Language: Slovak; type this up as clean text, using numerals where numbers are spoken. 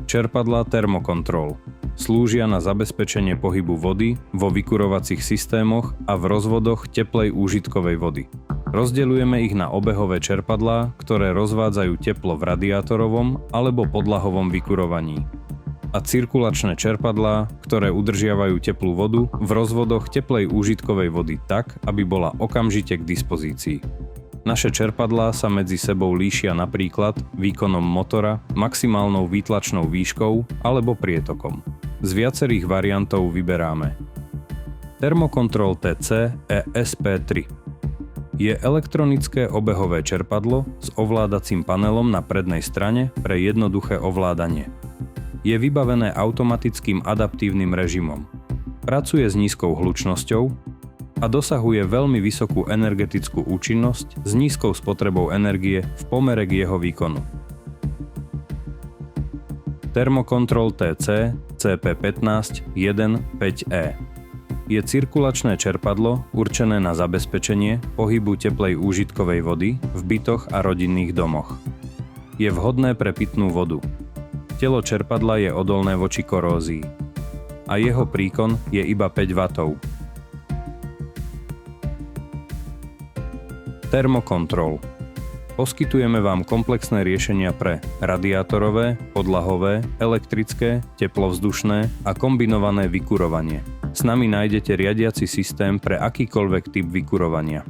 Čerpadlá Thermocontrol slúžia na zabezpečenie pohybu vody vo vykurovacích systémoch a v rozvodoch teplej úžitkovej vody. Rozdeľujeme ich na obehové čerpadlá, ktoré rozvádzajú teplo v radiátorovom alebo podlahovom vykurovaní, a cirkulačné čerpadlá, ktoré udržiavajú teplú vodu v rozvodoch teplej úžitkovej vody tak, aby bola okamžite k dispozícii. Naše čerpadlá sa medzi sebou líšia napríklad výkonom motora, maximálnou výtlačnou výškou alebo prietokom. Z viacerých variantov vyberáme Thermocontrol TC ESP3. Je elektronické obehové čerpadlo s ovládacím panelom na prednej strane pre jednoduché ovládanie. Je vybavené automatickým adaptívnym režimom. Pracuje s nízkou hlučnosťou a dosahuje veľmi vysokú energetickú účinnosť s nízkou spotrebou energie v pomere k jeho výkonu. Thermocontrol TC CP15 1.5e je cirkulačné čerpadlo určené na zabezpečenie pohybu teplej úžitkovej vody v bytoch a rodinných domoch. Je vhodné pre pitnú vodu. Telo čerpadla je odolné voči korózii a jeho príkon je iba 5 W. Thermocontrol. Poskytujeme vám komplexné riešenia pre radiátorové, podlahové, elektrické, teplovzdušné a kombinované vykurovanie. S nami nájdete riadiaci systém pre akýkoľvek typ vykurovania.